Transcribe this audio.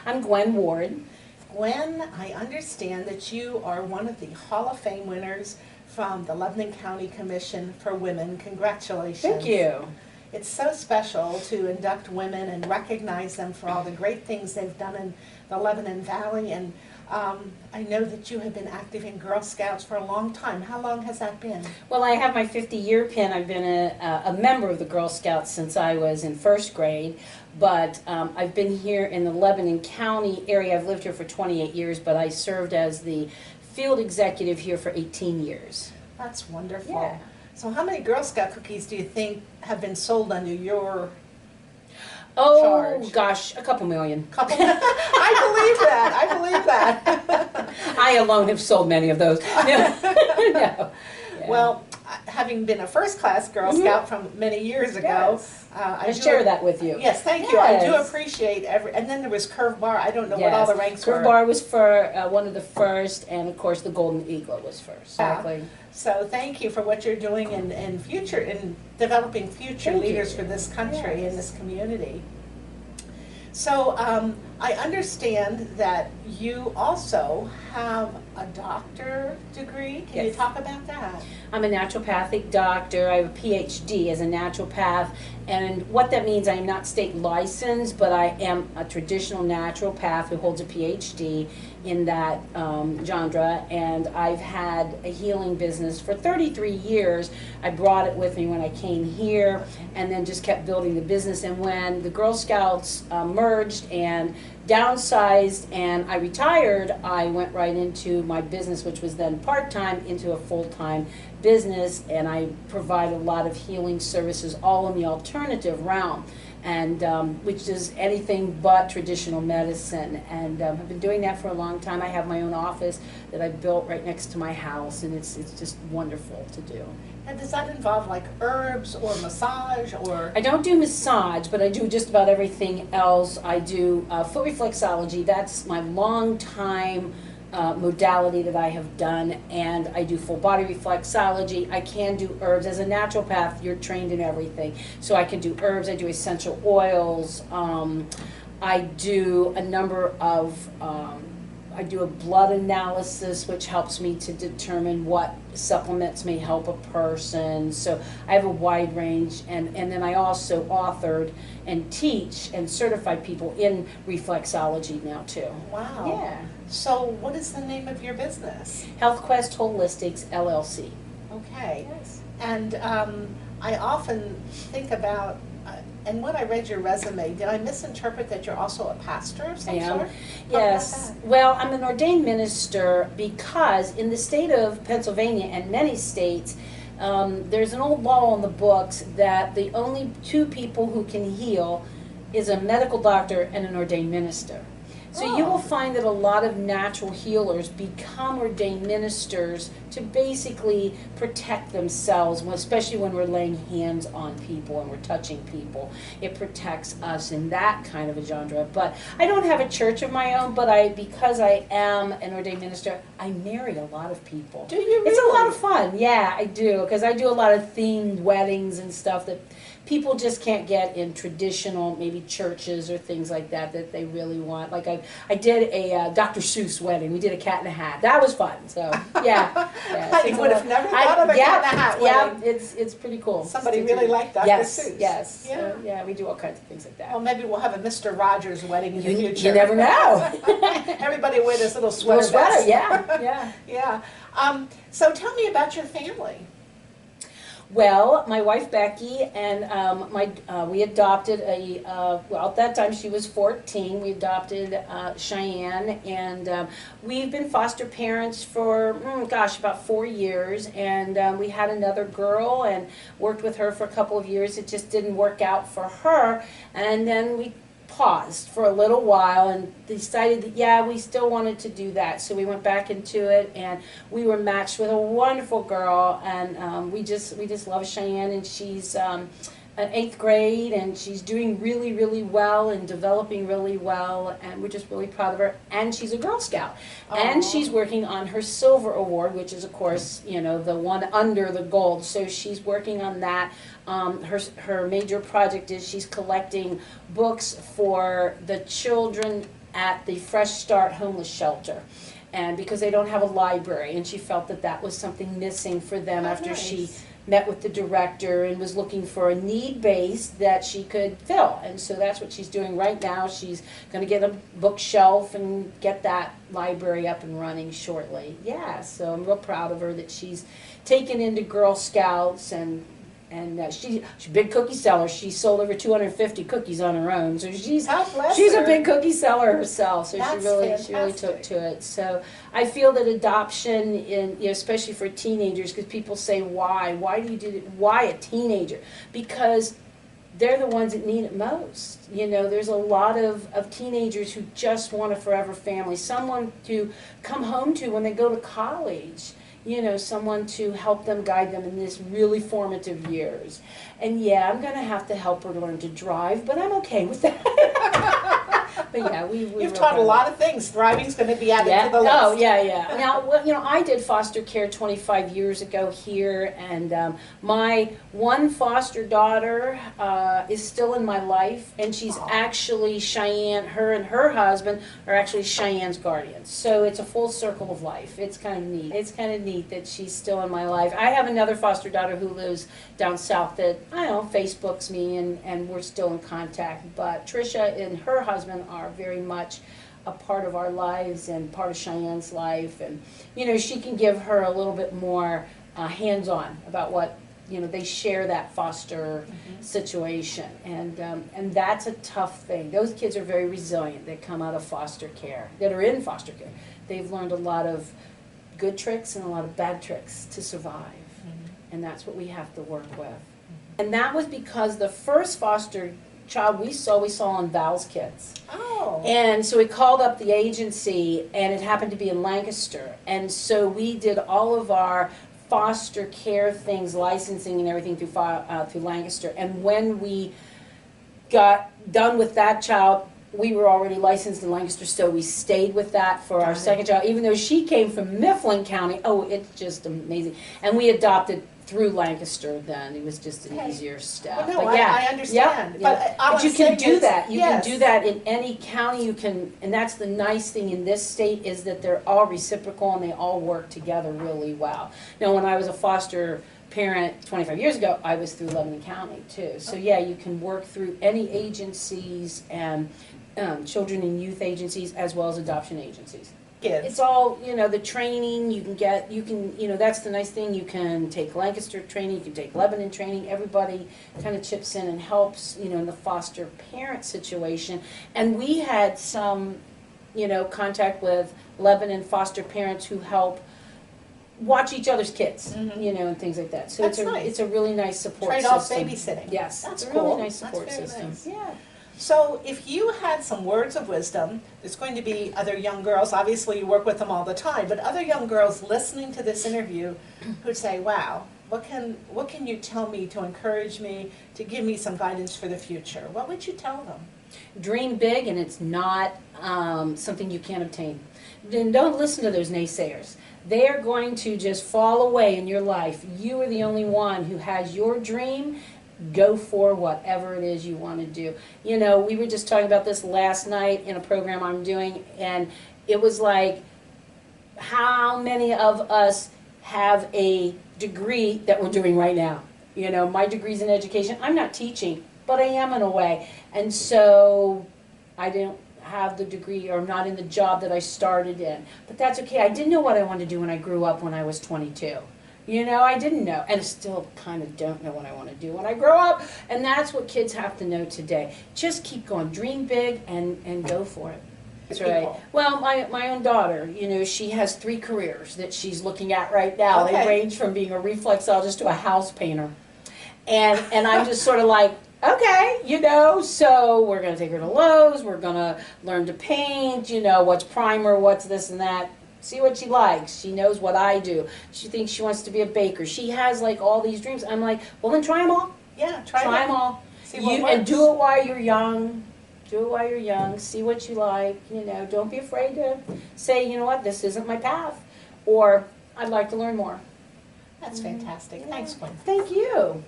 I'm Gwen Ward. Gwen, I understand that you are one of the Hall of Fame winners from the Lebanon County Commission for Women. Congratulations. Thank you. It's so special to induct women and recognize them for all the great things they've done in the Lebanon Valley. And I know that you have been active in Girl Scouts for a long time. How long has that been? Well, I have my 50-year pin. I've been a member of the Girl Scouts since I was in first grade, but I've been here in the Lebanon County area. I've lived here for 28 years, but I served as the field executive here for 18 years. That's wonderful. Yeah. So how many Girl Scout cookies do you think have been sold under your charge? Gosh, a couple million. Couple? I believe that. I alone have sold many of those. No. Yeah. Well, having been a first-class Girl Scout from many years ago, Yes. I share that with you. Yes, thank you. I do Yes. appreciate every. And then there was Curve Bar. I don't know what all the ranks were. Curve Bar was for one of the first, and of course the Golden Eagle was first. Exactly. So thank you for what you're doing in future, in developing future Thank leaders you. for this country Yes. and this community. So I understand that you also have a doctor degree. Can you Yes. talk about that? I'm a naturopathic doctor. I have a PhD as a naturopath, and what that means, I am not state licensed, but I am a traditional naturopath who holds a PhD in that genre, and I've had a healing business for 33 years. I brought it with me when I came here, and then just kept building the business. And when the Girl Scouts merged and downsized and I retired, I went right into my business, which was then part-time, into a full-time business, and I provide a lot of healing services all in the alternative realm, and which is anything but traditional medicine. And I've been doing that for a long time. I have my own office that I built right next to my house, and it's just wonderful to do. And does that involve like herbs or massage or? I don't do massage, but I do just about everything else. I do foot reflexology. That's my long time modality that I have done, and I do full body reflexology. I can do herbs. As a naturopath, you're trained in everything. So I can do herbs, I do essential oils, I do a number of, I do a blood analysis, which helps me to determine what supplements may help a person. So I have a wide range, and then I also authored and teach and certify people in reflexology now too. Wow. Yeah. So what is the name of your business? Health Quest Holistics, LLC. Okay. Yes. And I often think about, and when I read your resume, did I misinterpret that you're also a pastor of some I am. sort? Talk Yes. about that. Well, I'm an ordained minister because in the state of Pennsylvania and many states, there's an old law on the books that the only two people who can heal is a medical doctor and an ordained minister. So you will find that a lot of natural healers become ordained ministers to basically protect themselves, especially when we're laying hands on people and we're touching people. It protects us in that kind of a genre. But I don't have a church of my own, but because I am an ordained minister, I marry a lot of people. Do you really? It's a lot of fun. Yeah, I do, because I do a lot of themed weddings and stuff that people just can't get in traditional, maybe churches or things like that they really want. Like I did a Dr. Seuss wedding. We did a cat in a hat. That was fun. So yeah, I would have never thought of a cat in a hat wedding. Yeah, it's pretty cool. Somebody really liked Dr. Yes, Seuss. yes. Yeah. So, yeah, we do all kinds of things like that. Well, maybe we'll have a Mr. Rogers wedding in the future. You never know. Everybody wear this little sweater. Little sweater, vest. yeah. Yeah. So tell me about your family. Well, my wife Becky and we adopted well, at that time she was 14. We adopted Cheyenne, and we've been foster parents for, gosh, about 4 years. And we had another girl and worked with her for a couple of years. It just didn't work out for her, and then we paused for a little while and decided that, yeah, we still wanted to do that. So we went back into it, and we were matched with a wonderful girl, and we just love Cheyenne, and she's in 8th grade, and she's doing really, really well and developing really well, and we're just really proud of her. And she's a Girl Scout. And she's working on her Silver Award, which is, of course, you know, the one under the gold. So she's working on that. Her major project is she's collecting books for the children at the Fresh Start homeless shelter. And because they don't have a library, and she felt that that was something missing for them after she met with the director and was looking for a need base that she could fill. And so that's what she's doing right now. She's going to get a bookshelf and get that library up and running shortly. Yeah, so I'm real proud of her that she's taken into Girl Scouts, and she's a big cookie seller. She sold over 250 cookies on her own. So she's a big cookie seller herself. So she really took to it. So I feel that adoption, especially for teenagers, because people say why do you do it? Why a teenager? Because they're the ones that need it most. There's a lot of teenagers who just want a forever family, someone to come home to when they go to college. Someone to help them, guide them in this really formative years. And yeah, I'm going to have to help her learn to drive, but I'm okay with that. But yeah, You've taught a lot of things. Driving's going to be added to the list. Oh, yeah. Now, I did foster care 25 years ago here, and my one foster daughter is still in my life, and she's actually Cheyenne. Her and her husband are actually Cheyenne's guardians. So it's a full circle of life. It's kind of neat. It's kind of neat that she's still in my life. I have another foster daughter who lives down south that, Facebooks me, and we're still in contact. But Tricia and her husband are very much a part of our lives and part of Cheyenne's life. And, she can give her a little bit more hands-on about what, they share that foster situation. And that's a tough thing. Those kids are very resilient that come out of foster care, that are in foster care. They've learned a lot of good tricks and a lot of bad tricks to survive. And that's what we have to work with. And that was because the first foster child we saw on Val's Kids. Oh. And so we called up the agency, and it happened to be in Lancaster. And so we did all of our foster care things, licensing and everything through Lancaster. And when we got done with that child, we were already licensed in Lancaster, so we stayed with that for our second child, even though she came from Mifflin County. Oh, it's just amazing. And we adopted through Lancaster then. It was just an easier step. Well, no, I understand. Yeah. But you can do that. You can do that in any county. You can, and that's the nice thing in this state, is that they're all reciprocal and they all work together really well. Now, when I was a foster parent 25 years ago, I was through Lebanon County too. So yeah, you can work through any agencies and children and youth agencies as well as adoption agencies. Kids. It's all, the training you can get, that's the nice thing, you can take Lancaster training, you can take Lebanon training, everybody kind of chips in and helps, in the foster parent situation. And we had some, contact with Lebanon foster parents who help watch each other's kids, and things like that. So it's a really nice support system. Trade-off babysitting. Yes, that's it's a cool. really nice support system. Nice. Yeah. So if you had some words of wisdom, there's going to be other young girls, obviously you work with them all the time, but other young girls listening to this interview who'd say, wow, what can you tell me to encourage me, to give me some guidance for the future? What would you tell them? Dream big, and it's not something you can't obtain. Then don't listen to those naysayers. They are going to just fall away in your life. You are the only one who has your dream. Go for whatever it is you want to do. We were just talking about this last night in a program I'm doing, and it was like, how many of us have a degree that we're doing right now? My degree's in education. I'm not teaching, but I am in a way. And so I didn't have the degree, or I'm not in the job that I started in. But that's okay. I didn't know what I wanted to do when I grew up when I was 22. I didn't know, and I still kind of don't know what I want to do when I grow up, and that's what kids have to know today. Just keep going, dream big, and go for it. That's right. Well, my own daughter, she has 3 careers that she's looking at right now. Okay. They range from being a reflexologist to a house painter, and I'm just sort of like, okay, so we're going to take her to Lowe's, we're going to learn to paint, what's primer, what's this and that. See what she likes. She knows what I do. She thinks she wants to be a baker. She has like all these dreams. I'm like, well then try them all. Yeah, try them all. See what works. And do it while you're young. Do it while you're young. See what you like. Don't be afraid to say, you know what, this isn't my path, or I'd like to learn more. That's fantastic. Thanks, Gwen. Thank you.